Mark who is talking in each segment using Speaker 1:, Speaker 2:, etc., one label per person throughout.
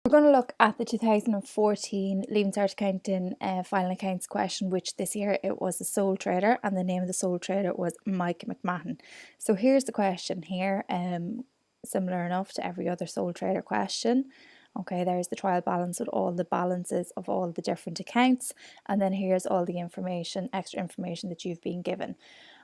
Speaker 1: We're going to look at the 2014 Leaving Cert Accounting final accounts question, which this year it was a sole trader, and the name of the sole trader was Mike Mahon. So here's the question here, similar enough to every other sole trader question. Okay, there's the trial balance with all the balances of all the different accounts, and then here's all the information, extra information that you've been given.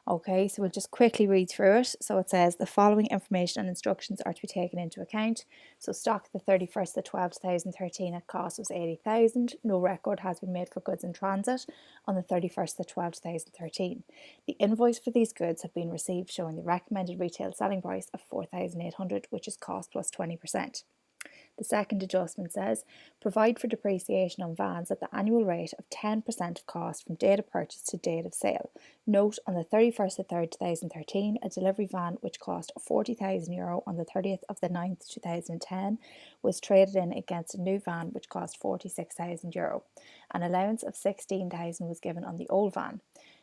Speaker 1: Okay, so we'll just quickly read through it. So it says the following information and instructions are to be taken into account. So stock the 31st of 12 2013 at cost was 80,000. No record has been made for goods in transit on the 31st of 12 2013. The invoice for these goods have been received showing the recommended retail selling price of 4,800, which is cost plus 20%. The second adjustment says, provide for depreciation on vans at the annual rate of 10% of cost from date of purchase to date of sale. Note, on the 31st of 3rd 2013, a delivery van which cost €40,000 on the 30th of the 9th 2010 was traded in against a new van which cost €46,000. An allowance of €16,000 was given on the old van.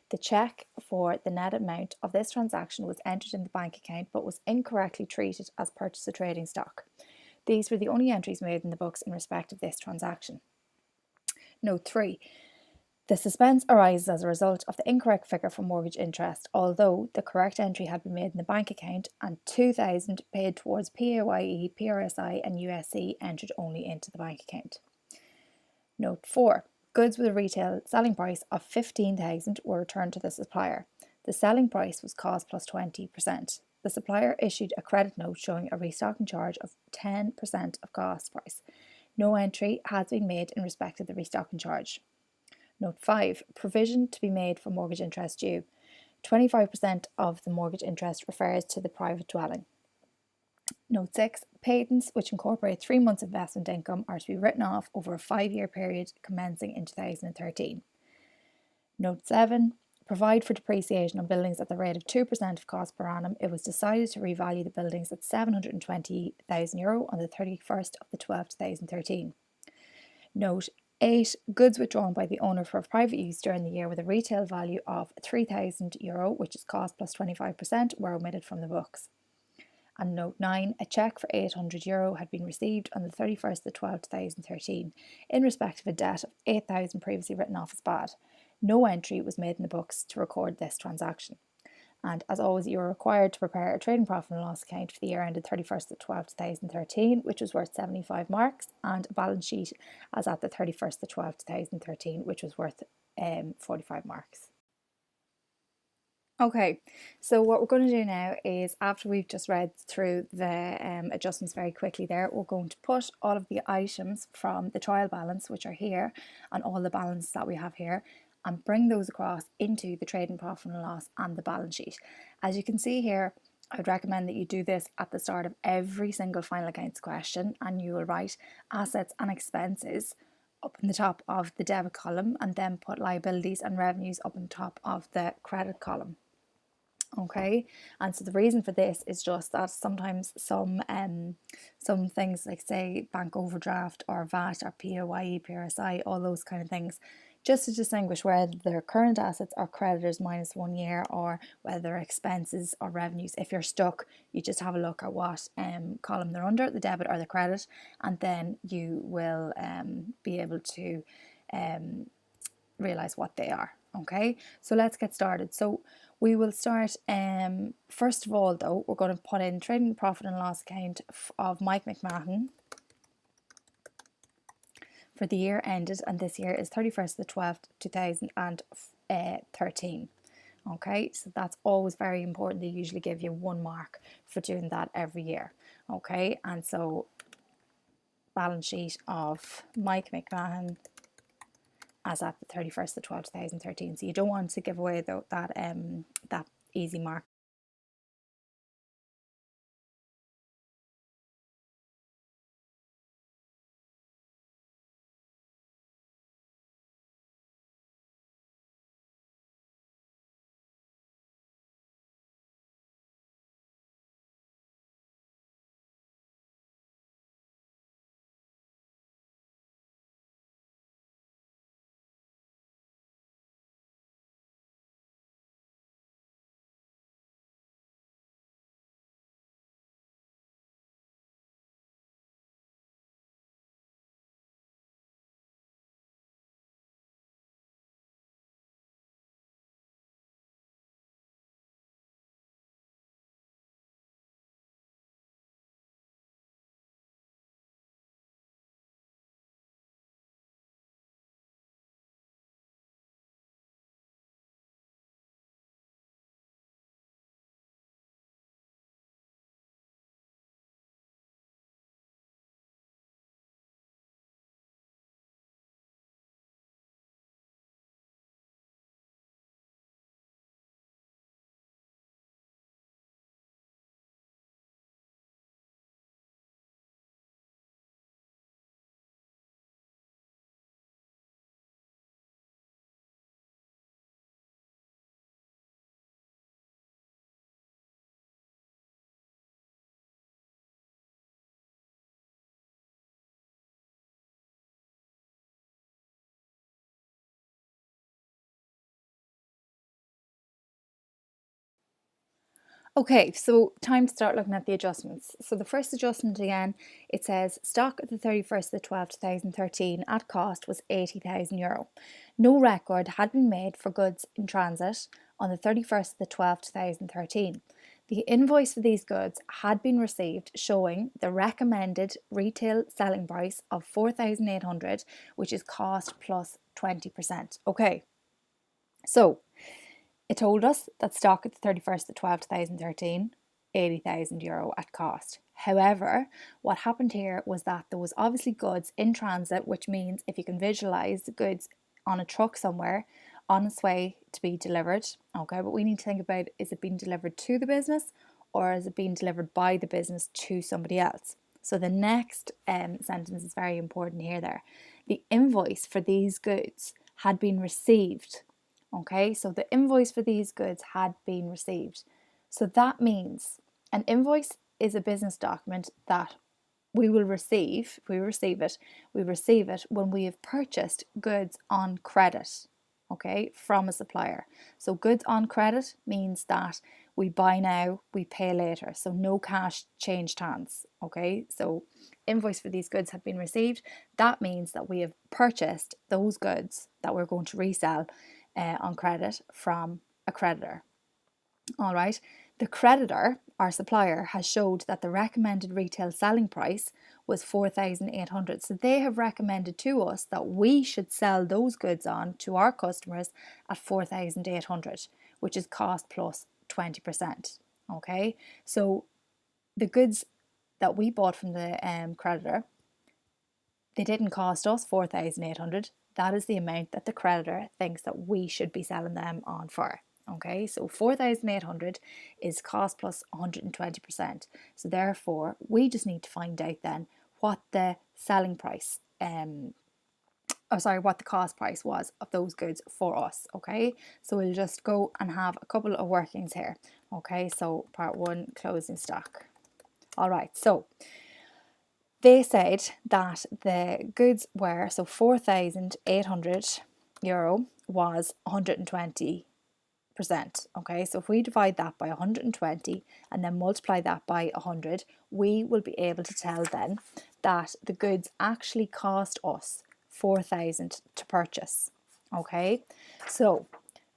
Speaker 1: The cheque for the net amount of this transaction was entered in the bank account but was incorrectly treated as purchase of trading stock. These were the only entries made in the books in respect of this transaction. Note 3. The suspense arises as a result of the incorrect figure for mortgage interest, although the correct entry had been made in the bank account and $2,000 paid towards PAYE, PRSI and USC entered only into the bank account. Note 4. Goods with a retail selling price of $15,000 were returned to the supplier. The selling price was cost plus 20%. The supplier issued a credit note showing a restocking charge of 10% of cost price. No entry has been made in respect of the restocking charge. Note 5. Provision to be made for mortgage interest due. 25% of the mortgage interest refers to the private dwelling. Note 6. Patents which incorporate 3 months investment income are to be written off over a 5-year period commencing in 2013. Note 7. Provide for depreciation on buildings at the rate of 2% of cost per annum. It was decided to revalue the buildings at €720,000 on the 31st of the 12th 2013. Note 8. Goods withdrawn by the owner for private use during the year with a retail value of €3,000, which is cost plus 25%, were omitted from the books. And note 9. A cheque for €800 had been received on the 31st of 12th 2013 in respect of a debt of €8,000 previously written off as bad. No entry was made in the books to record this transaction. And as always, you are required to prepare a trading profit and loss account for the year ended 31st of 12th 2013, which was worth 75 marks, and a balance sheet as at the 31st of 12th 2013, which was worth 45 marks. Okay, so what we're going to do now is, after we've just read through the adjustments very quickly there, we're going to put all of the items from the trial balance, which are here, and all the balances that we have here, and bring those across into the trading profit and loss and the balance sheet. As you can see here, I would recommend that you do this at the start of every single final accounts question, and you will write assets and expenses up in the top of the debit column, and then put liabilities and revenues up in the top of the credit column. Okay, and so the reason for this is just that sometimes some things, like say bank overdraft or VAT or PAYE, PRSI, all those kind of things, just to distinguish whether they're current assets or creditors minus 1 year, or whether they're expenses or revenues. If you're stuck, you just have a look at what column they're under, the debit or the credit, and then you will be able to realize what they are. Okay, so let's get started. So we will start, first of all though, we're going to put in trading profit and loss account of Mike Mahon for the year ended, and this year is 31st of the 12th 2013. Okay, so that's always very important. They usually give you 1 mark for doing that every year. Okay, and so balance sheet of Mike Mahon as at the 31st of 12th 2013. So you don't want to give away that easy mark. Okay, so time to start looking at the adjustments. So the first adjustment again, it says stock at the 31st of the 12th, 2013 at cost was €80,000. No record had been made for goods in transit on the 31st of the 12th, 2013. The invoice for these goods had been received showing the recommended retail selling price of 4,800, which is cost plus 20%. Okay, so it told us that stock at the 31st of the 12th, 2013, €80,000 at cost. However, what happened here was that there was obviously goods in transit, which means if you can visualize the goods on a truck somewhere on its way to be delivered, okay, but we need to think about, is it being delivered to the business or is it being delivered by the business to somebody else? So the next sentence is very important here there. The invoice for these goods had been received. Okay, so the invoice for these goods had been received. So that means an invoice is a business document that we will receive, if we receive it when we have purchased goods on credit, okay, from a supplier. So goods on credit means that we buy now, we pay later, so no cash changed hands, okay? So invoice for these goods have been received. That means that we have purchased those goods that we're going to resell on credit from a creditor. All right, the creditor, our supplier, has showed that the recommended retail selling price was 4,800. So they have recommended to us that we should sell those goods on to our customers at 4,800, which is cost plus 20%. Okay, so the goods that we bought from the creditor, they didn't cost us 4,800. That is the amount that the creditor thinks that we should be selling them on for. Okay, so 4,800 is cost plus 120%. So therefore, we just need to find out then what the selling price, what the cost price was of those goods for us. Okay, so we'll just go and have a couple of workings here. Okay, so part one, closing stock. All right, so they said that the goods were, so €4,800 was 120%. Okay, so if we divide that by 120 and then multiply that by 100, we will be able to tell then that the goods actually cost us 4,000 to purchase. Okay, so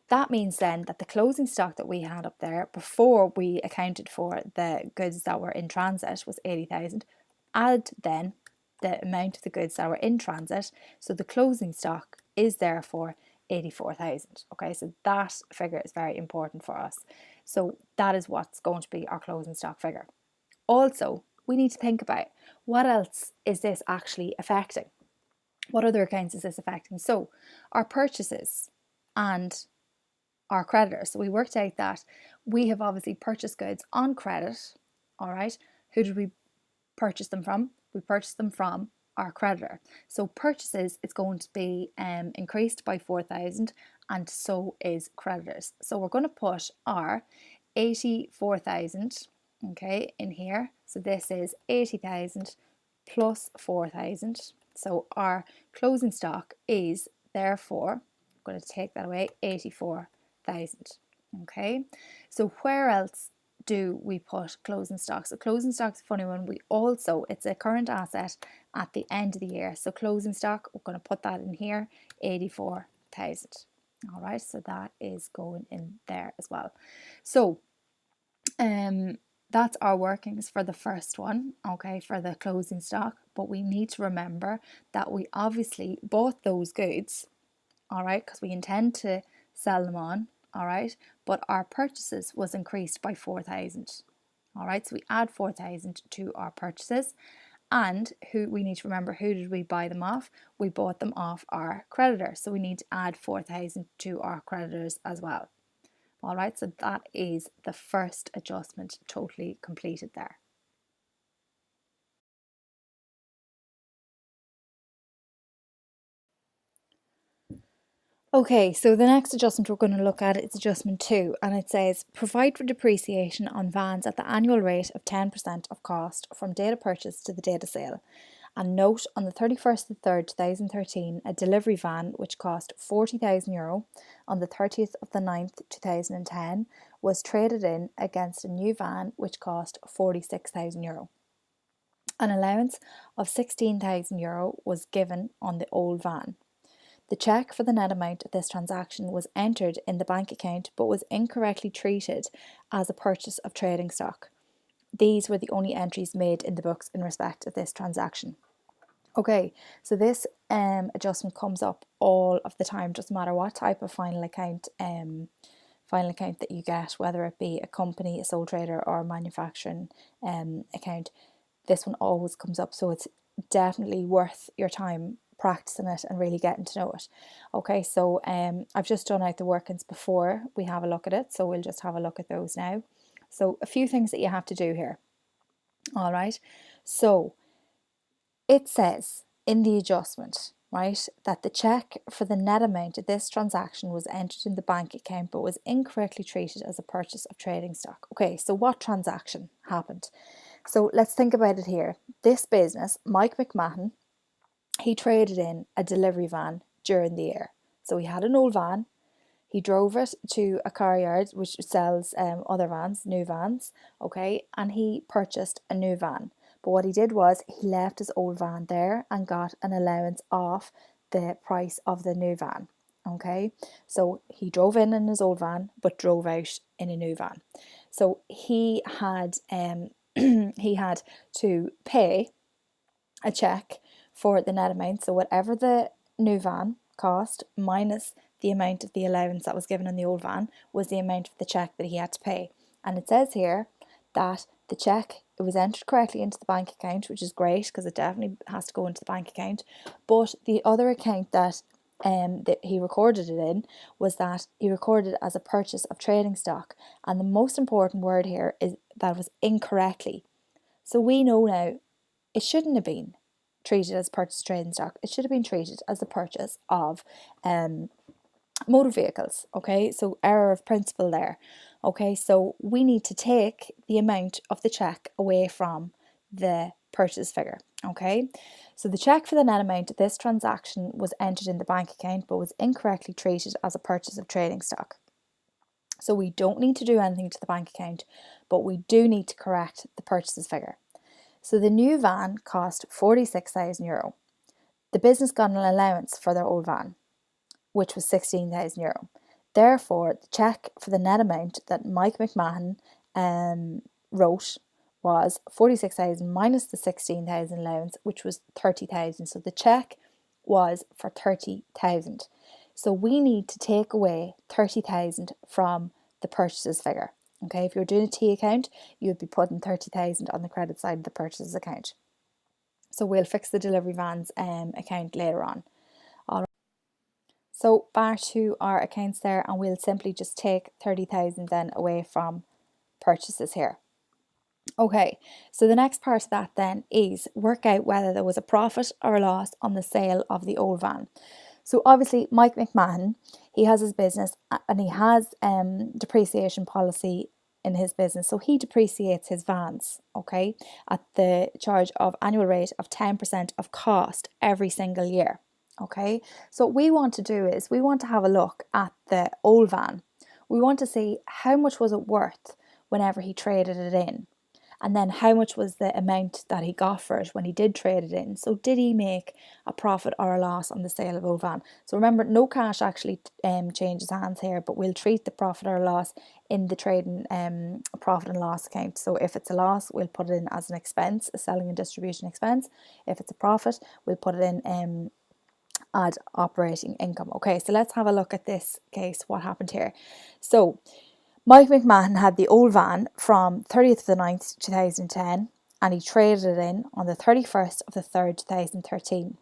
Speaker 1: that means then that the closing stock that we had up there before we accounted for the goods that were in transit was 80,000. Add then the amount of the goods that were in transit, so the closing stock is therefore 84,000. Okay, so that figure is very important for us. So that is what's going to be our closing stock figure. Also, we need to think about what else is this actually affecting? What other accounts is this affecting? So our purchases and our creditors. So we worked out that we have obviously purchased goods on credit. All right, who did we purchase them from? We purchased them from our creditor. So purchases is going to be increased by 4,000, and so is creditors. So we're going to put our 84,000, okay, in here. So this is 80,000 plus 4,000. So our closing stock is therefore, I'm going to take that away, 84,000. Okay, so where else do we put closing stock? So closing stock's a funny one. It's a current asset at the end of the year. So closing stock, we're going to put that in here, 84,000. All right, so that is going in there as well. So that's our workings for the first one, okay, for the closing stock. But we need to remember that we obviously bought those goods, all right, because we intend to sell them on. All right, but our purchases was increased by 4,000. All right, so we add 4,000 to our purchases, and we need to remember, who did we buy them off? We bought them off our creditor, so we need to add 4,000 to our creditors as well. All right, so that is the first adjustment totally completed there. Okay, so the next adjustment we're going to look at is adjustment 2, and it says provide for depreciation on vans at the annual rate of 10% of cost from date of purchase to the date of sale, And note, on the 31st of the 3rd, 2013, a delivery van which cost €40,000 on the 30th of the 9th, 2010 was traded in against a new van which cost €46,000. An allowance of €16,000 was given on the old van. The cheque for the net amount of this transaction was entered in the bank account but was incorrectly treated as a purchase of trading stock. These were the only entries made in the books in respect of this transaction. Okay, so this adjustment comes up all of the time, doesn't matter what type of final account that you get, whether it be a company, a sole trader, or a manufacturing account. This one always comes up, so it's definitely worth your time practicing it and really getting to know it. Okay, so I've just done out the workings before we have a look at it, so we'll just have a look at those now. So a few things that you have to do here. All right, so it says in the adjustment, right, that the cheque for the net amount of this transaction was entered in the bank account but was incorrectly treated as a purchase of trading stock. Okay, so what transaction happened? So let's think about it here. This business, Mike McMahon, he traded in a delivery van during the year. So he had an old van, he drove it to a car yard which sells other vans, new vans, okay, and he purchased a new van. But what he did was he left his old van there and got an allowance off the price of the new van, okay. So he drove in his old van but drove out in a new van. So he had he had to pay a cheque for the net amount, so whatever the new van cost minus the amount of the allowance that was given in the old van was the amount of the cheque that he had to pay. And it says here that the cheque, it was entered correctly into the bank account, which is great because it definitely has to go into the bank account. But the other account that he recorded it in was that he recorded it as a purchase of trading stock. And the most important word here is that it was incorrectly. So we know now it shouldn't have been treated as purchase of trading stock. It should have been treated as the purchase of motor vehicles. Okay, so error of principle there. Okay, so we need to take the amount of the cheque away from the purchase figure. Okay, so the cheque for the net amount of this transaction was entered in the bank account but was incorrectly treated as a purchase of trading stock. So we don't need to do anything to the bank account, but we do need to correct the purchases figure. So the new van cost €46,000. The business got an allowance for their old van, which was €16,000. Therefore, the cheque for the net amount that Mike McMahon wrote was 46,000 minus the 16,000 allowance, which was 30,000. So the cheque was for 30,000. So we need to take away 30,000 from the purchases figure. Okay, if you're doing a T account, you'd be putting 30,000 on the credit side of the purchases account. So we'll fix the delivery vans account later on. All right. So back to our accounts there, and we'll simply just take 30,000 then away from purchases here. Okay, so the next part of that then is work out whether there was a profit or a loss on the sale of the old van. So obviously Mike McMahon, he has his business and he has depreciation policy in his business. So he depreciates his vans, okay, at the charge of annual rate of 10% of cost every single year. Okay, so what we want to do is we want to have a look at the old van. We want to see how much was it worth whenever he traded it in. And then how much was the amount that he got for it when he did trade it in. So did he make a profit or a loss on the sale of old van? So remember, no cash actually changes hands here, but we'll treat the profit or loss in the trading profit and loss account. So if it's a loss, we'll put it in as an expense, a selling and distribution expense. If it's a profit, we'll put it in add operating income. Okay, so let's have a look at this case, what happened here. So Mike McMahon had the old van from 30th of the 9th, 2010, and he traded it in on the 31st of the 3rd, 2013.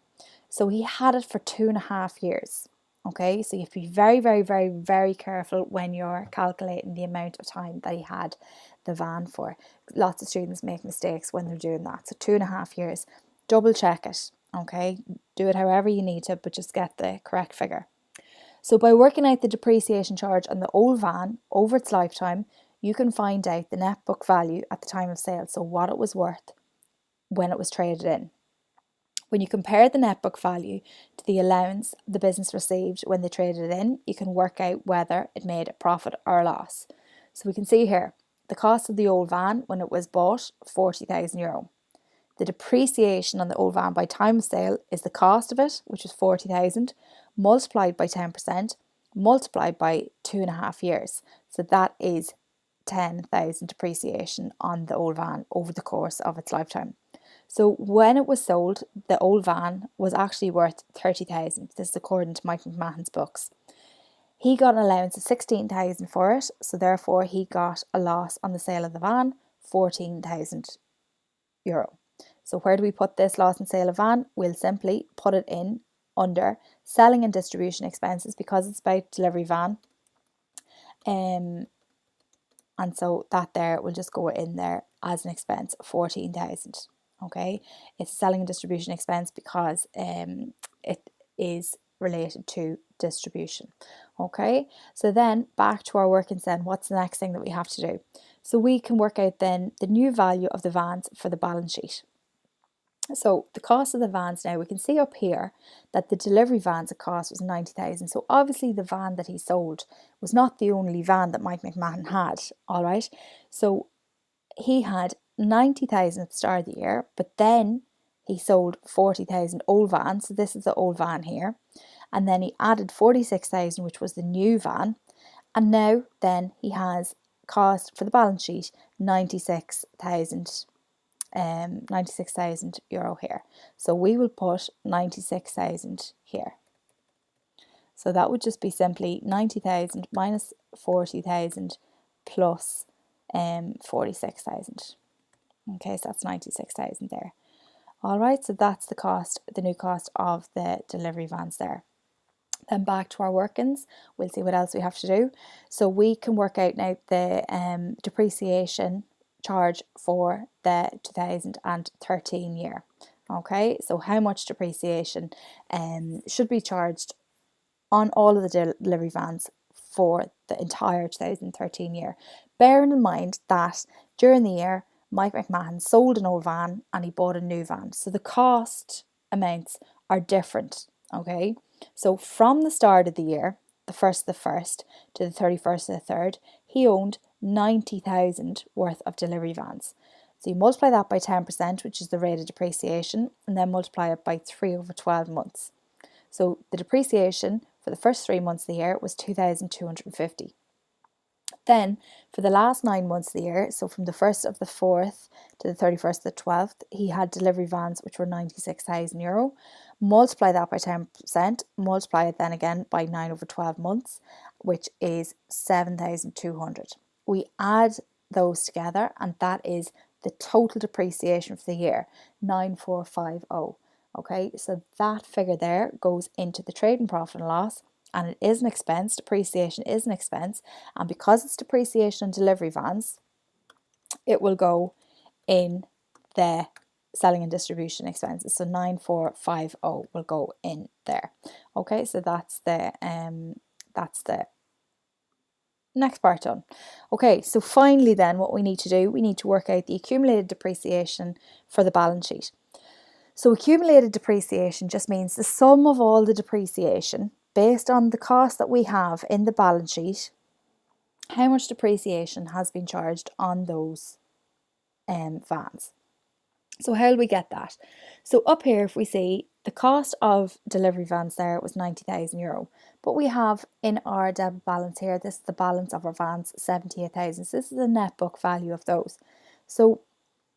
Speaker 1: So he had it for 2.5 years. Okay, so you have to be very, very, very, very careful when you're calculating the amount of time that he had the van for. Lots of students make mistakes when they're doing that. So 2.5 years. Double check it. Okay, do it however you need to, but just get the correct figure. So by working out the depreciation charge on the old van over its lifetime, you can find out the net book value at the time of sale, so what it was worth when it was traded in. When you compare the net book value to the allowance the business received when they traded it in, you can work out whether it made a profit or a loss. So we can see here, the cost of the old van when it was bought, €40,000. The depreciation on the old van by time of sale is the cost of it, which was 40,000, multiplied by 10%, multiplied by 2.5 years. So that is 10,000 depreciation on the old van over the course of its lifetime. So when it was sold, the old van was actually worth 30,000. This is according to Mike McMahon's books. He got an allowance of 16,000 for it, so therefore he got a loss on the sale of the van, €14,000. So where do we put this loss on sale of van? We'll simply put it in under selling and distribution expenses because it's about delivery van. And so that there will just go in there as an expense of 14,000. Okay, it's a selling and distribution expense because it is related to distribution. Okay, so then back to our workings then, what's the next thing that we have to do? So we can work out then the new value of the vans for the balance sheet. So the cost of the vans now, we can see up here that the delivery vans at cost was 90,000. So obviously the van that he sold was not the only van that Mike McMahon had, all right? So he had 90,000 at the start of the year, but then he sold 40,000 old vans. So this is the old van here. And then he added 46,000, which was the new van. And now then he has cost for the balance sheet, 96,000 €96,000 here. So we will put 96,000 here. So that would just be simply 90,000 minus 40,000 plus 46,000. Okay, so that's 96,000 there. All right, so that's the cost, the new cost of the delivery vans there. Then back to our workings, we'll see what else we have to do. So we can work out now the depreciation charge for the 2013 year. Okay, so how much depreciation should be charged on all of the delivery vans for the entire 2013 year. Bearing in mind that during the year, Mike McMahon sold an old van and he bought a new van. So the cost amounts are different, okay? So from the start of the year, the 1st of the 1st to the 31st of the 3rd, he owned 90,000 worth of delivery vans. So you multiply that by 10%, which is the rate of depreciation, and then multiply it by 3 over 12 months. So the depreciation for the first 3 months of the year was 2,250. Then for the last 9 months of the year, so from the 1st of the 4th to the 31st of the 12th, he had delivery vans which were €96,000. Multiply that by 10%, multiply it then again by 9 over 12 months, which is 7,200. We add those together and that is the total depreciation for the year, 9,450. Okay, so that figure there goes into the trading profit and loss, and it is an expense. Depreciation is an expense, and because it's depreciation on delivery vans, it will go in the selling and distribution expenses. So 9,450 will go in there. Okay, so that's the next part done. Okay, so finally then what we need to do, we need to work out the accumulated depreciation for the balance sheet. So accumulated depreciation just means the sum of all the depreciation based on the cost that we have in the balance sheet, how much depreciation has been charged on those vans. So how do we get that? So up here, if we see the cost of delivery vans there was €90,000, but we have in our debit balance here, this is the balance of our vans, 78,000. So this is the net book value of those. So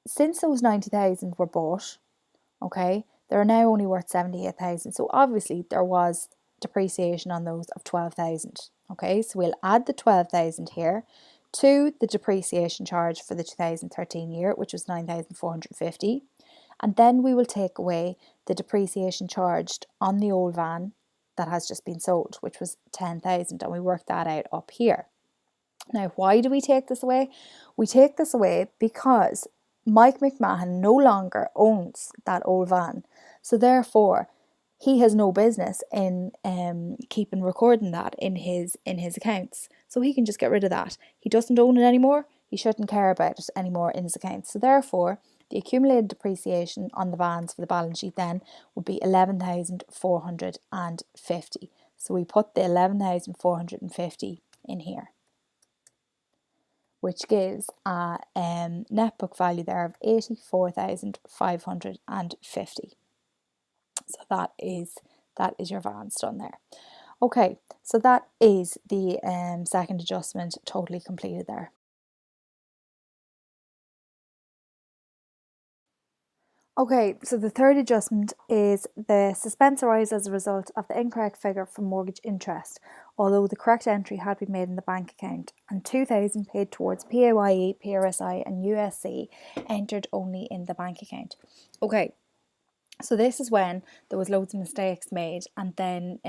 Speaker 1: since those 90,000 were bought, okay, they're now only worth 78,000. So obviously there was depreciation on those of 12,000. Okay, so we'll add the 12,000 here to the depreciation charge for the 2013 year, which was 9,450. And then we will take away the depreciation charged on the old van that has just been sold, which was 10,000, and we work that out up here. Now, why do we take this away? We take this away because Mike McMahon no longer owns that old van. So therefore, he has no business in keeping recording that in his accounts. So he can just get rid of that. He doesn't own it anymore. He shouldn't care about it anymore in his accounts. So therefore, the accumulated depreciation on the vans for the balance sheet then would be 11,450. So we put the 11,450 in here, which gives a net book value there of 84,550. So that is your vans done there. Okay, so that is the second adjustment totally completed there. Okay, so the third adjustment is the suspense arises as a result of the incorrect figure for mortgage interest, although the correct entry had been made in the bank account, and 2,000 paid towards PAYE, PRSI and USC entered only in the bank account. Okay, so this is when there was loads of mistakes made, and then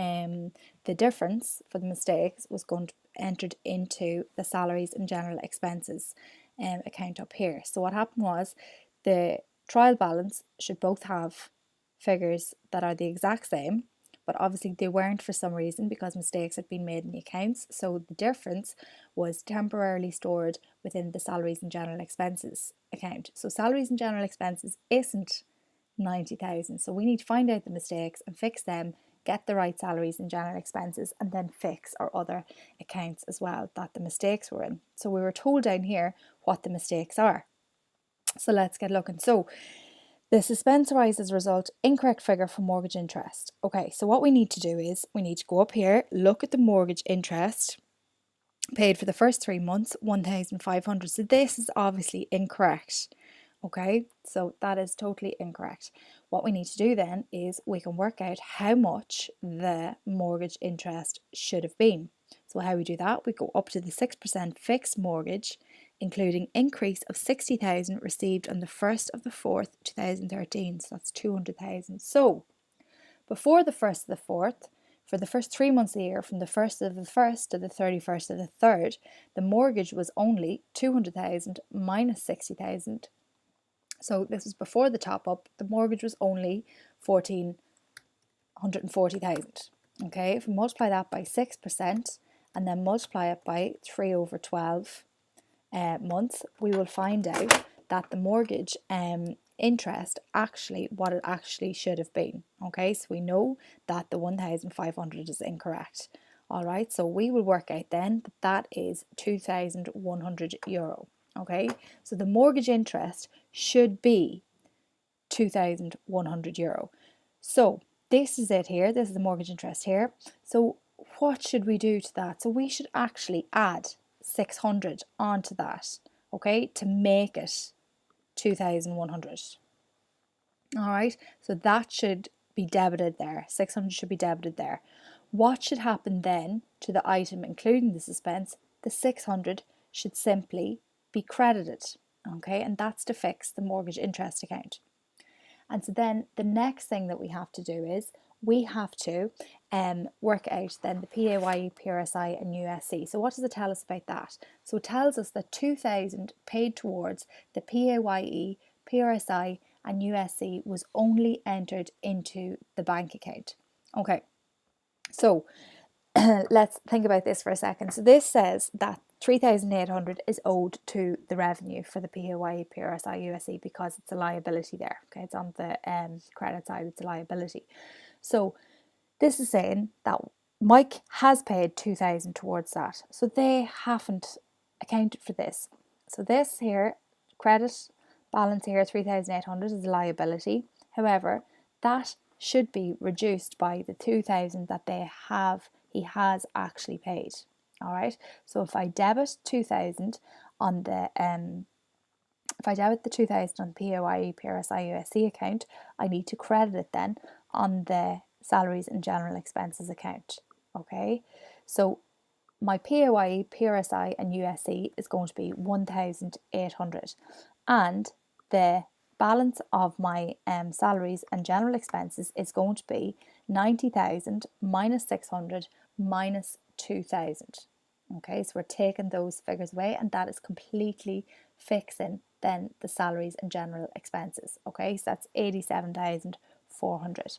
Speaker 1: the difference for the mistakes was going to be entered into the salaries and general expenses account up here. So what happened was the trial balance should both have figures that are the exact same, but obviously they weren't for some reason because mistakes had been made in the accounts. So the difference was temporarily stored within the salaries and general expenses account. So salaries and general expenses isn't 90,000. So we need to find out the mistakes and fix them, get the right salaries and general expenses, and then fix our other accounts as well that the mistakes were in. So we were told down here what the mistakes are. So let's get looking. So the suspense arises as a result, incorrect figure for mortgage interest. Okay, so what we need to do is we need to go up here, look at the mortgage interest paid for the first 3 months, 1,500. So this is obviously incorrect. Okay, so that is totally incorrect. What we need to do then is we can work out how much the mortgage interest should have been. So how we do that, we go up to the 6% fixed mortgage, including increase of 60,000 received on the 1st of the 4th, 2013. So that's 200,000. So before the 1st of the 4th, for the first 3 months of the year, from the 1st of the 1st to the 31st of the 3rd, the mortgage was only 200,000 minus 60,000. So this was before the top up. The mortgage was only 140,000. Okay, if we multiply that by 6% and then multiply it by 3 over 12 months, we will find out that the mortgage interest actually what it actually should have been. Okay, so we know that the 1,500 is incorrect. All right, so we will work out then that that is 2,100 euro. Okay, so the mortgage interest should be 2,100 euro. So this is it here. This is the mortgage interest here. So what should we do to that? So we should actually add 600 onto that, okay, to make it 2,100. All right, so that should be debited there. 600 should be debited there. What should happen then to the item including the suspense? The 600 should simply be credited, okay, and that's to fix the mortgage interest account. And so then the next thing that we have to do is we have to work out then the PAYE, PRSI and USC. So what does it tell us about that? So it tells us that 2,000 paid towards the PAYE, PRSI and USC was only entered into the bank account. Okay, so let's think about this for a second. So this says that 3,800 is owed to the revenue for the PAYE, PRSI, USC because it's a liability there. Okay, it's on the credit side, it's a liability. So this is saying that Mike has paid 2,000 towards that. So they haven't accounted for this. So this here, credit balance here, 3,800 is a liability. However, that should be reduced by the 2,000 that he has actually paid. All right, so if I debit 2,000 on the if I debit the 2,000 on the PAYE, PRSI, USC account, I need to credit it then on the salaries and general expenses account. Okay, so my PAYE, PRSI and USC is going to be 1,800, and the balance of my salaries and general expenses is going to be 90,000 minus 600 minus 2,000. Okay, so we're taking those figures away, and that is completely fixing then the salaries and general expenses. Okay, so that's 87,400.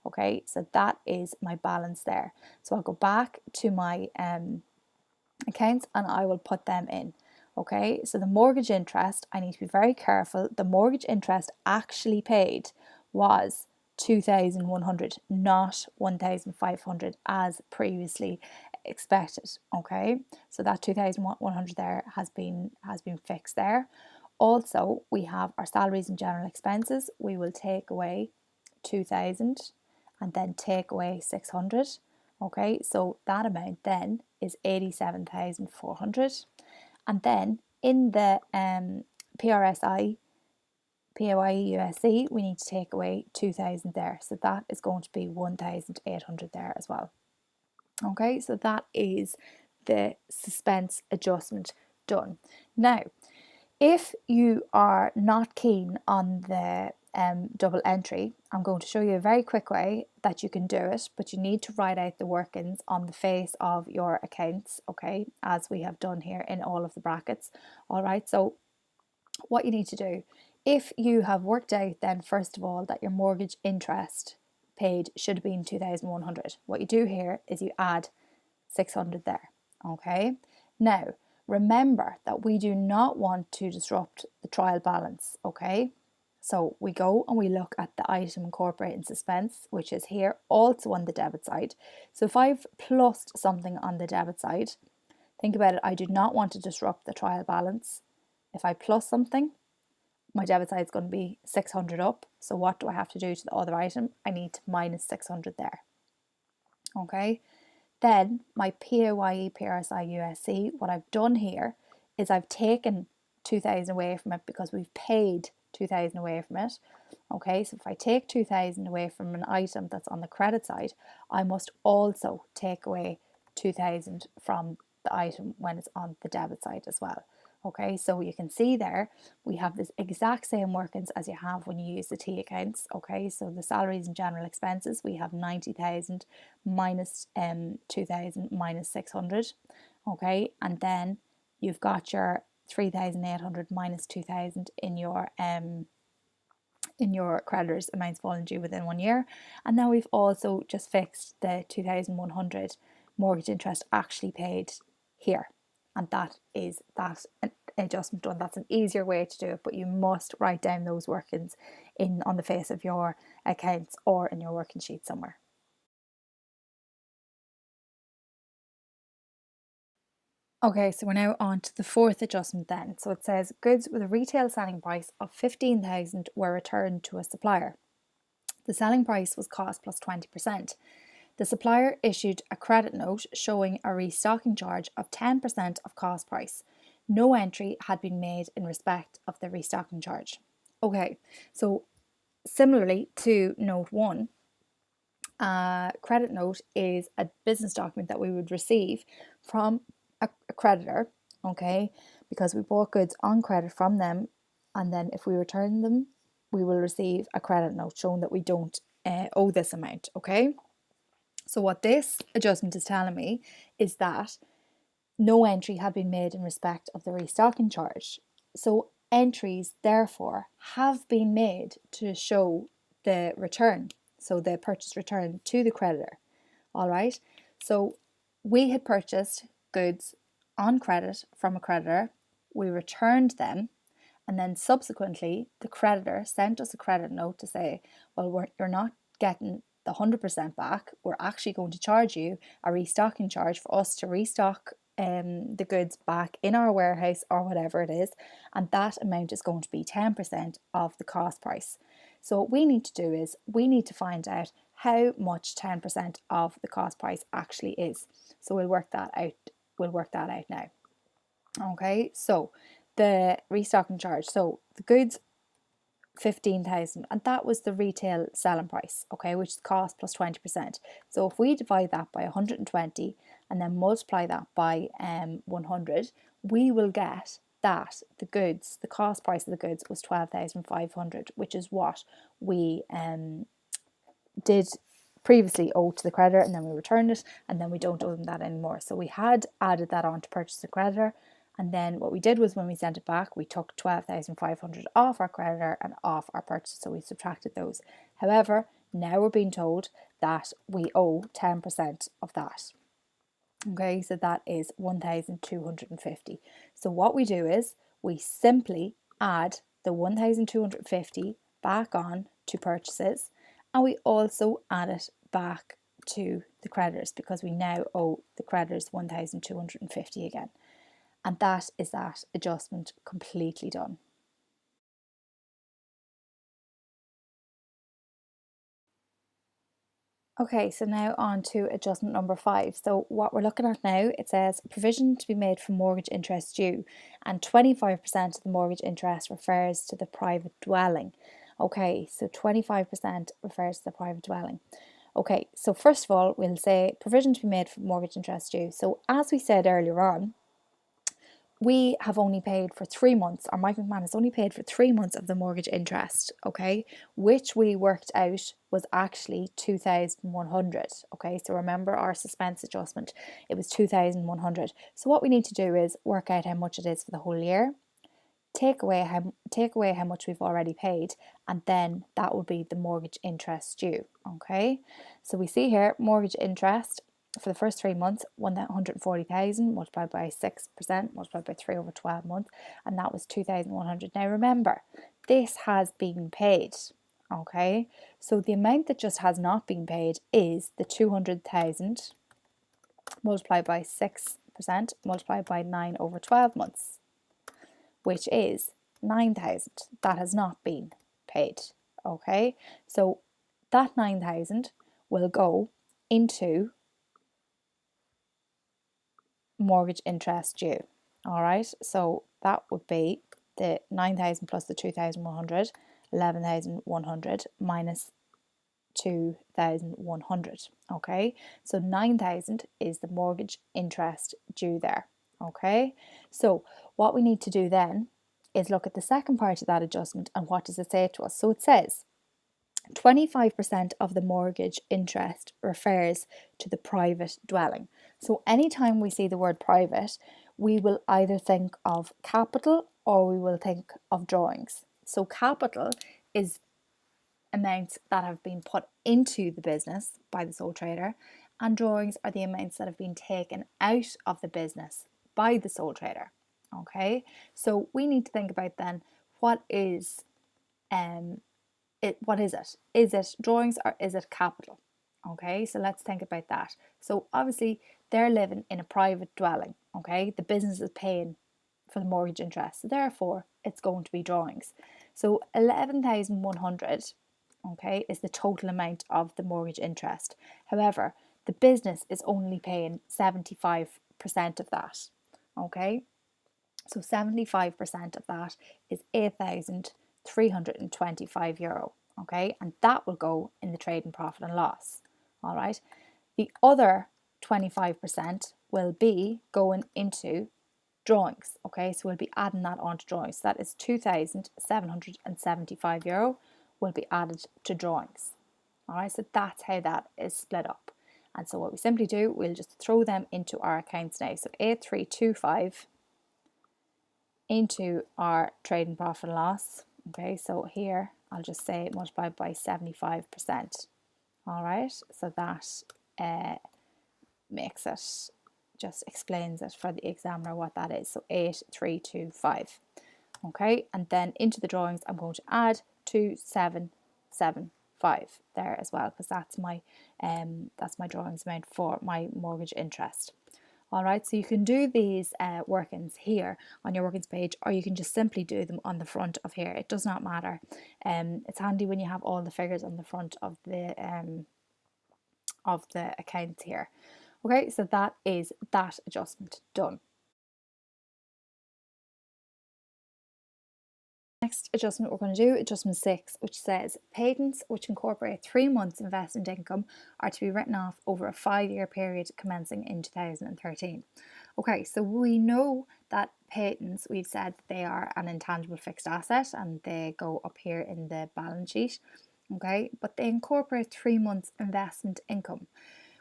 Speaker 1: Okay, so that is my balance there. So I'll go back to my accounts and I will put them in. Okay, so the mortgage interest, I need to be very careful. The mortgage interest actually paid was 2,100, not 1,500 as previously expected. Okay, so that 2,100 there has been fixed there. Also, we have our salaries and general expenses. We will take away 2,000 and then take away 600. Okay, so that amount then is 87,400. And then in the PRSI, PAYE USC, we need to take away 2,000 there. So that is going to be 1,800 there as well. Okay, so that is the suspense adjustment done. Now, if you are not keen on the double entry, I'm going to show you a very quick way that you can do it, but you need to write out the workings on the face of your accounts, okay, as we have done here in all of the brackets. All right, so what you need to do, if you have worked out then first of all that your mortgage interest paid should have been 2,100, what you do here is you add 600 there, okay? Now, remember that we do not want to disrupt the trial balance, okay? So we go and we look at the item incorporating suspense, which is here also on the debit side. So if I've plussed something on the debit side, think about it, I do not want to disrupt the trial balance. If I plus something, my debit side is going to be 600 up. So what do I have to do to the other item? I need to minus 600 there. Okay. Then my PAYE PRSI USC, what I've done here is I've taken 2,000 away from it because we've paid 2,000 away from it. Okay, so if I take 2,000 away from an item that's on the credit side, I must also take away 2,000 from the item when it's on the debit side as well. Okay, so you can see there we have this exact same workings as you have when you use the T accounts. Okay, so the salaries and general expenses, we have 90,000 minus 2,000 minus 600. Okay, and then you've got your 3,800 minus 2,000 in your creditors amounts falling due within 1 year. And now we've also just fixed the 2,100 mortgage interest actually paid here. And that is that an adjustment done. That's an easier way to do it, but you must write down those workings in on the face of your accounts or in your working sheet somewhere. Okay, so we're now on to the fourth adjustment then. So it says goods with a retail selling price of 15,000 were returned to a supplier. The selling price was cost plus 20%. The supplier issued a credit note showing a restocking charge of 10% of cost price. No entry had been made in respect of the restocking charge. Okay, so similarly to note 1, a credit note is a business document that we would receive from a creditor, okay, because we bought goods on credit from them, and then if we return them, we will receive a credit note showing that we don't owe this amount, okay? So what this adjustment is telling me is that no entry had been made in respect of the restocking charge. So entries, therefore, have been made to show the return, so the purchase return to the creditor. All right, so we had purchased goods on credit from a creditor, we returned them, and then subsequently the creditor sent us a credit note to say, well, you're not getting the 100% back, we're actually going to charge you a restocking charge for us to restock the goods back in our warehouse or whatever it is, and that amount is going to be 10% of the cost price. So what we need to do is we need to find out how much 10% of the cost price actually is. So we'll work that out. We'll work that out now. Okay, so the restocking charge. So the goods 15,000, and that was the retail selling price, okay, which is cost plus 20%. So if we divide that by 120 and then multiply that by 100, we will get that the goods, the cost price of the goods was 12,500, which is what we did previously owe to the creditor, and then we returned it, and then we don't owe them that anymore. So we had added that on to purchase the creditor, and then what we did was when we sent it back, we took 12,500 off our creditor and off our purchase, so we subtracted those. However, now we're being told that we owe 10% of that. Okay, so that is 1,250. So what we do is we simply add the 1,250 back on to purchases, and we also add it back to the creditors because we now owe the creditors 1,250 again. And that is that adjustment completely done. Okay, so now on to adjustment number 5. So what we're looking at now, it says provision to be made for mortgage interest due, and 25% of the mortgage interest refers to the private dwelling. Okay, so 25% refers to the private dwelling. Okay, so first of all, we'll say provision to be made for mortgage interest due. So as we said earlier on, we have only paid for 3 months, or Mike McMahon has only paid for 3 months of the mortgage interest, okay, which we worked out was actually 2,100, okay, so remember our suspense adjustment, it was 2,100. So what we need to do is work out how much it is for the whole year, take away how much we've already paid, and then that will be the mortgage interest due, okay. So we see here mortgage interest for the first 3 months, 140,000 multiplied by 6% multiplied by 3 over 12 months, and that was 2,100. Now remember, this has been paid, okay. So the amount that just has not been paid is the 200,000 multiplied by 6% multiplied by 9 over 12 months, which is 9,000 that has not been paid, okay. So that 9,000 will go into mortgage interest due. All right, so that would be the 9,000 plus the 2,100, 11,100 minus 2,100. Okay, so 9,000 is the mortgage interest due there. Okay, so what we need to do then is look at the second part of that adjustment, and what does it say to us? So it says 25% of the mortgage interest refers to the private dwelling. So anytime we see the word private, we will either think of capital or we will think of drawings. So capital is amounts that have been put into the business by the sole trader, and drawings are the amounts that have been taken out of the business by the sole trader. Okay, so we need to think about then what is what is it? Is it drawings or is it capital? Okay, so let's think about that. So obviously they're living in a private dwelling, okay? The business is paying for the mortgage interest, so therefore it's going to be drawings. So 11,100, okay, is the total amount of the mortgage interest. However, the business is only paying 75% of that, okay? So 75% of that is 8,325 euro, okay, and that will go in the trading profit and loss. All right, the other 25% will be going into drawings, okay, so we'll be adding that onto drawings. So that is 2,775 euro will be added to drawings. All right, so that's how that is split up. And so what we simply do, we'll just throw them into our accounts now. So 8,325 into our trading profit and loss. Okay, so here I'll just say multiplied by 75%. All right, so that makes it, just explains it for the examiner what that is. So 8,325. Okay, and then into the drawings I'm going to add 2,775 there as well, because that's my drawings amount for my mortgage interest. All right, so you can do these workings here on your workings page, or you can just simply do them on the front of here. It does not matter. It's handy when you have all the figures on the front of the accounts here. Okay, so that is that adjustment done. Next adjustment we're going to do, adjustment 6, which says patents which incorporate 3 months investment income are to be written off over a 5-year period commencing in 2013. Okay, so we know that patents, we've said they are an intangible fixed asset and they go up here in the balance sheet. Okay, but they incorporate 3 months investment income,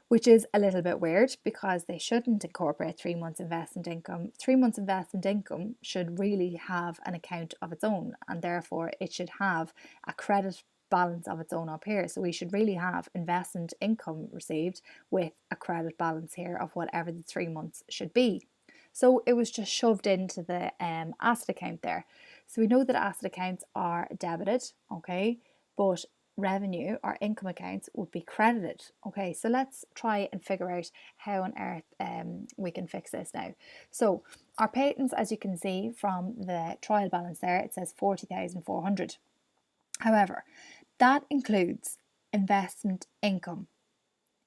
Speaker 1: which is a little bit weird because they shouldn't incorporate 3 months investment income. 3 months investment income should really have an account of its own, and therefore it should have a credit balance of its own up here. So we should really have investment income received with a credit balance here of whatever the 3 months should be. So it was just shoved into the asset account there. So we know that asset accounts are debited, okay, but revenue or income accounts would be credited. Okay, so let's try and figure out how on earth we can fix this now. So our patents, as you can see from the trial balance there, it says 40,400. However, that includes investment income,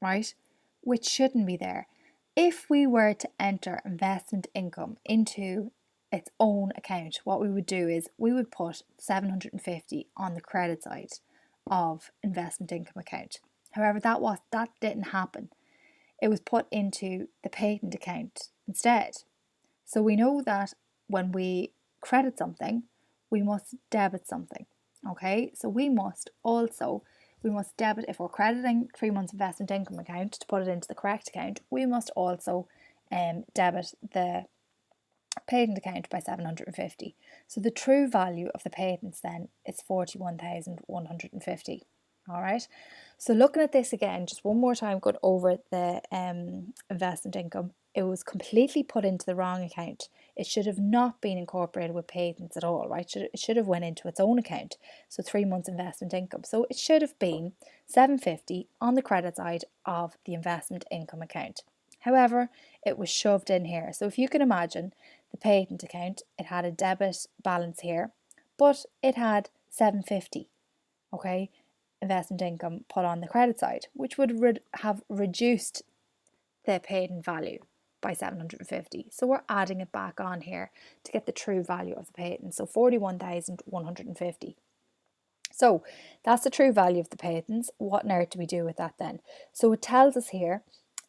Speaker 1: right, which shouldn't be there. If we were to enter investment income into its own account, what we would do is we would put 750 on the credit side of investment income account. However, that didn't happen. It was put into the patent account instead. So we know that when we credit something, we must debit something. Okay, so we must debit, if we're crediting 3 months investment income account to put it into the correct account, we must also debit the patent account by 750. So the true value of the patents then is 41,150. All right, so looking at this again, just one more time, going over the investment income, it was completely put into the wrong account. It should have not been incorporated with patents at all, right? It should have went into its own account. So 3 months investment income. So it should have been 750 on the credit side of the investment income account. However, it was shoved in here. So if you can imagine the patent account, it had a debit balance here, but it had 750, okay, investment income put on the credit side, which would have reduced the patent value by 750. So we're adding it back on here to get the true value of the patent. So 41,150. So that's the true value of the patents. What on earth do we do with that then? So it tells us here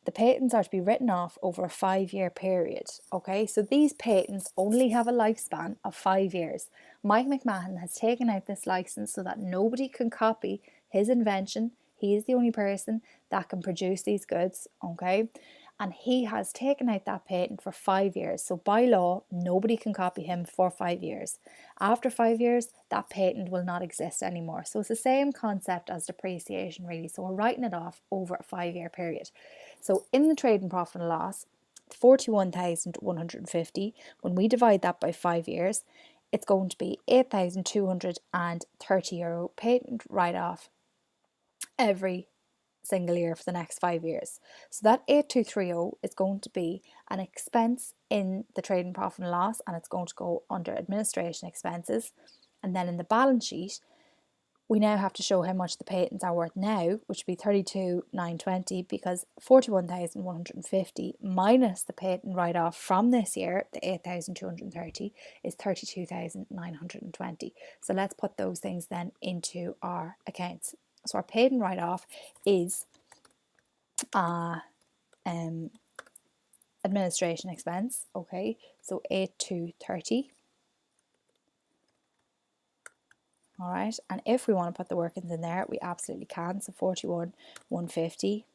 Speaker 1: the patents are to be written off over a 5-year period. Okay, so these patents only have a lifespan of 5 years. Mike McMahon has taken out this license so that nobody can copy his invention. He is the only person that can produce these goods, okay? And he has taken out that patent for 5 years. So by law, nobody can copy him for 5 years. After 5 years, that patent will not exist anymore. So it's the same concept as depreciation, really. So we're writing it off over a 5-year period. So in the trading profit and loss, 41,150, when we divide that by 5 years, it's going to be €8,230 patent write-off every single year for the next 5 years. So that 8230 is going to be an expense in the trading profit and loss, and it's going to go under administration expenses. And then in the balance sheet, we now have to show how much the patents are worth now, which would be 32,920, because 41,150 minus the patent write-off from this year, the 8,230, is 32,920. So let's put those things then into our accounts. So our patent write-off is administration expense, okay, so 8,230. All right, and if we want to put the workings in there, we absolutely can. So 41,150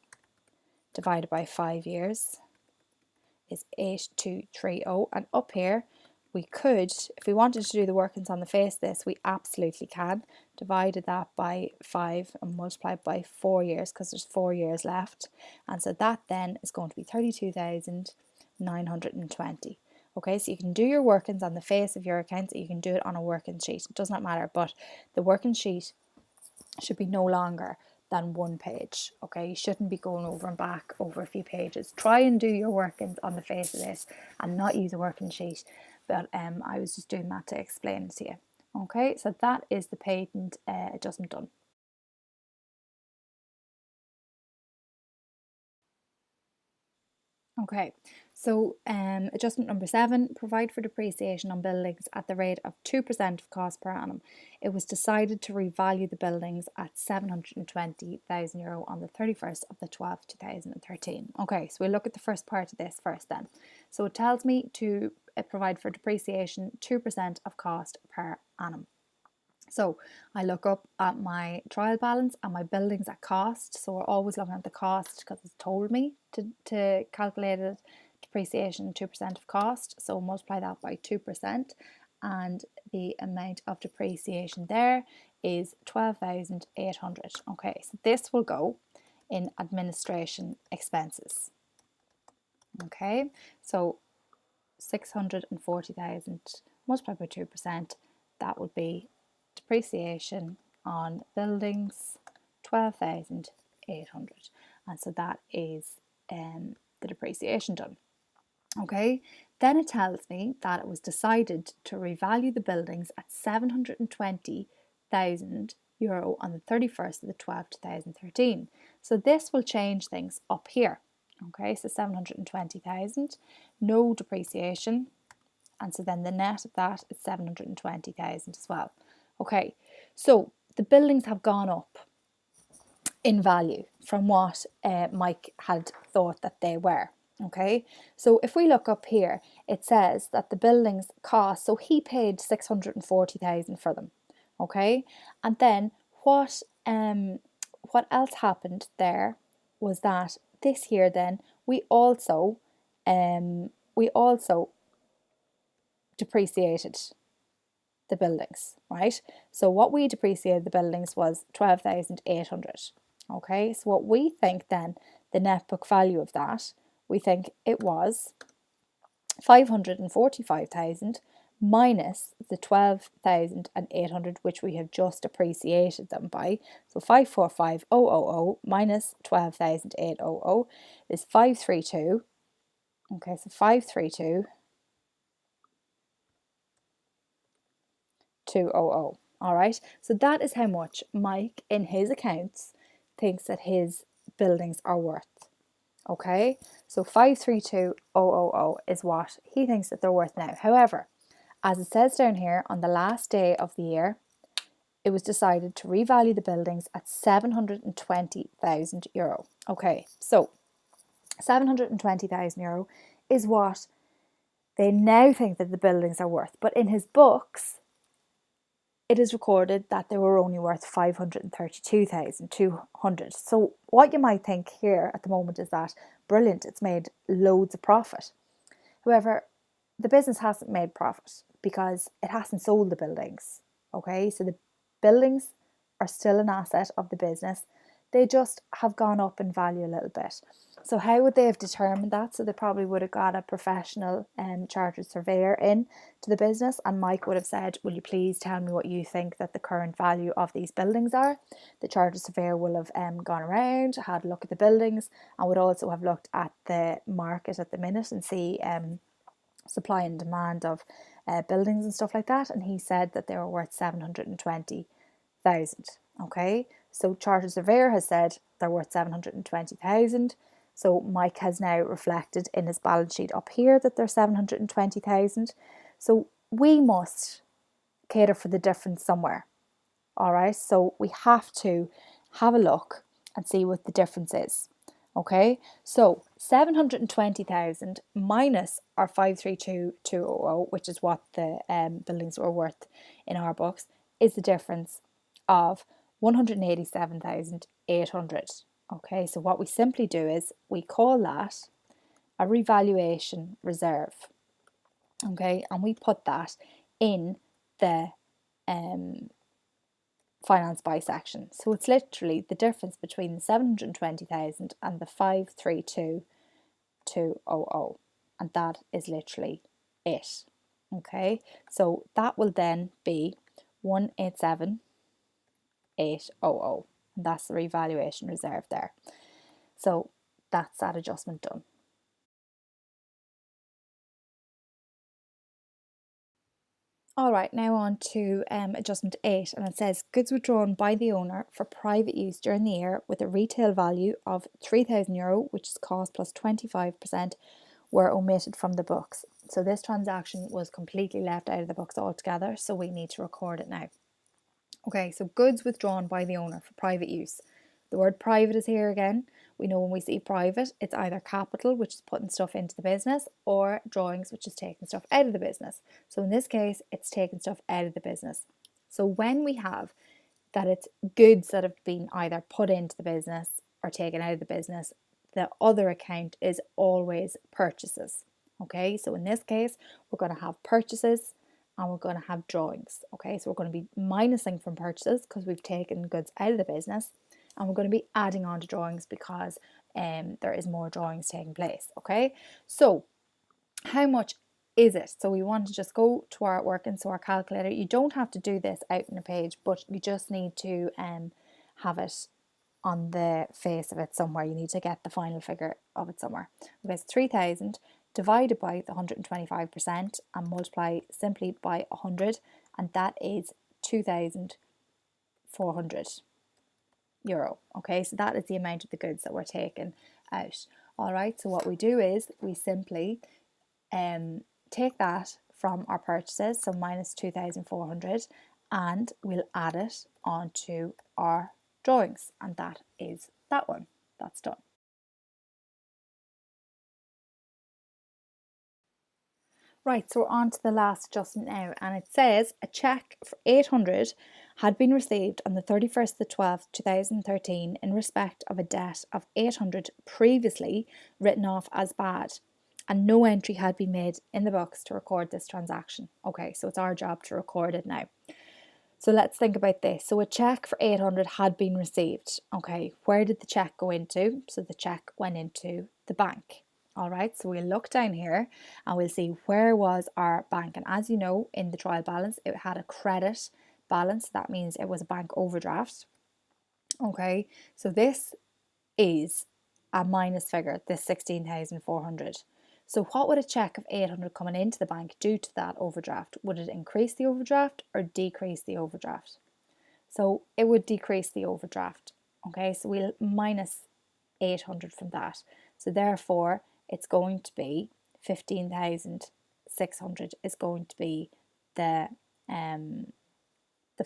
Speaker 1: divided by 5 years is 8,230. And up here, we could, if we wanted to do the workings on the face of this, we absolutely can. Divided that by 5 and multiplied by 4 years, because there's 4 years left. And so that then is going to be 32,920. Okay, so you can do your workings on the face of your accounts, you can do it on a working sheet. It does not matter, but the working sheet should be no longer than 1 page. Okay, you shouldn't be going over and back over a few pages. Try and do your workings on the face of this and not use a working sheet. But I was just doing that to explain it to you. Okay, so that is the patent adjustment done. Okay, so adjustment number 7, provide for depreciation on buildings at the rate of 2% of cost per annum. It was decided to revalue the buildings at €720,000 on the 31st of the 12th, 2013. Okay, so we'll look at the first part of this first then. So it tells me to provide for depreciation 2% of cost per annum. So I look up at my trial balance and my buildings at cost. So we're always looking at the cost because it's told me to calculate it, depreciation 2% of cost. So multiply that by 2%, and the amount of depreciation there is 12,800. Okay, so this will go in administration expenses. Okay, so 640,000 multiplied by 2%, that would be depreciation on buildings, 12,800. And so that is the depreciation done. Okay, then it tells me that it was decided to revalue the buildings at 720,000 euro on the 31st of the 12th 2013. So this will change things up here. Okay, so 720,000, no depreciation, and so then the net of that is 720,000 as well. Okay, so the buildings have gone up in value from what Mike had thought that they were. Okay, so if we look up here, it says that the buildings cost, so he paid 640,000 for them. Okay, and then what else happened there was that this here then we also depreciated the buildings, right? So what we depreciated the buildings was 12,800. Okay, so what we think then the net book value of that, we think it was 545,000 minus the 12,800 which we have just depreciated them by. So 545,000 minus 12,800 is 532. Okay, so 532,200. All right, so that is how much Mike in his accounts thinks that his buildings are worth. Okay, so 532,000 is what he thinks that they're worth now. However, as it says down here, on the last day of the year, it was decided to revalue the buildings at 720,000 euro. Okay, so 720,000 euro is what they now think that the buildings are worth. But in his books, it is recorded that they were only worth 532,200. So what you might think here at the moment is that, brilliant, it's made loads of profit. However, the business hasn't made profit because it hasn't sold the buildings. Okay, so the buildings are still an asset of the business. They just have gone up in value a little bit. So how would they have determined that? So they probably would have got a professional chartered surveyor in to the business, and Mike would have said, will you please tell me what you think that the current value of these buildings are? The chartered surveyor will have gone around, had a look at the buildings, and would also have looked at the market at the minute and see supply and demand of buildings and stuff like that, and he said that they were worth 720,000. Okay, so chartered surveyor has said they're worth 720,000. So Mike has now reflected in his balance sheet up here that they're 720,000. So we must cater for the difference somewhere. All right, so we have to have a look and see what the difference is. Okay, so 720,000 minus our 532,200, which is what the buildings were worth in our books, is the difference of 187,800. Okay, so what we simply do is we call that a revaluation reserve. Okay, and we put that in the finance by section. So it's literally the difference between the 720,000 and the 532,200, and that is literally it. Okay, so that will then be 187,800. And that's the revaluation reserve there. So that's that adjustment done. All right, now on to adjustment 8, and it says goods withdrawn by the owner for private use during the year with a retail value of €3,000, which is cost plus 25%, were omitted from the books. So this transaction was completely left out of the books altogether, so we need to record it now. Okay, so goods withdrawn by the owner for private use. The word private is here again. We know when we see private, it's either capital, which is putting stuff into the business, or drawings, which is taking stuff out of the business. So in this case, it's taking stuff out of the business. So when we have that it's goods that have been either put into the business or taken out of the business, the other account is always purchases. Okay, so in this case, we're going to have purchases and we're going to have drawings. Okay, so we're going to be minusing from purchases because we've taken goods out of the business, and we're going to be adding on to drawings because there is more drawings taking place. Okay, so how much is it? So we want to just go to our work and so our calculator. You don't have to do this out in a page, but you just need to have it on the face of it somewhere. You need to get the final figure of it somewhere. Okay, so 3,000 divided by the 125% and multiply simply by 100, and that is 2,400 euro. Okay, so that is the amount of the goods that we're taking out. All right, so what we do is we simply take that from our purchases, so minus 2,400, and we'll add it onto our drawings, and that is that one. That's done. Right, so we're on to the last adjustment now, and it says a cheque for 800 had been received on the 31st of the 12th, 2013 in respect of a debt of 800 previously written off as bad, and no entry had been made in the books to record this transaction. Okay, so it's our job to record it now. So let's think about this. So a cheque for 800 had been received. Okay, where did the cheque go into? So the cheque went into the bank. All right, so we'll look down here and we'll see where was our bank. And as you know, in the trial balance, it had a credit balance. That means it was a bank overdraft. Okay, so this is a minus figure, this 16,400. So what would a cheque of 800 coming into the bank do to that overdraft? Would it increase the overdraft or decrease the overdraft? So it would decrease the overdraft. Okay, so we'll minus 800 from that. So therefore, it's going to be 15,600 is going to be the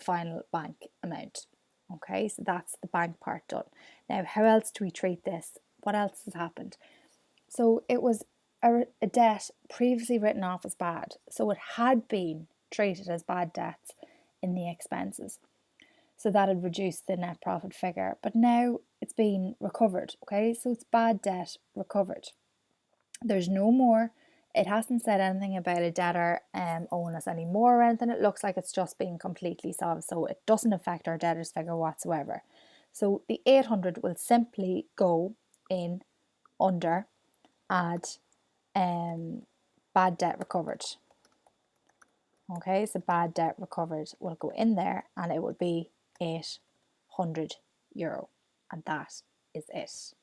Speaker 1: final bank amount. Okay, so that's the bank part done. Now, how else do we treat this? What else has happened? So it was a debt previously written off as bad. So it had been treated as bad debts in the expenses. So that had reduced the net profit figure. But now it's been recovered. Okay, so it's bad debt recovered. There's no more. It hasn't said anything about a debtor owing us any more or anything. It looks like it's just been completely solved. So it doesn't affect our debtors figure whatsoever. So the 800 will simply go in under add bad debt recovered. Okay, so bad debt recovered will go in there and it will be 800 euro, and that is it.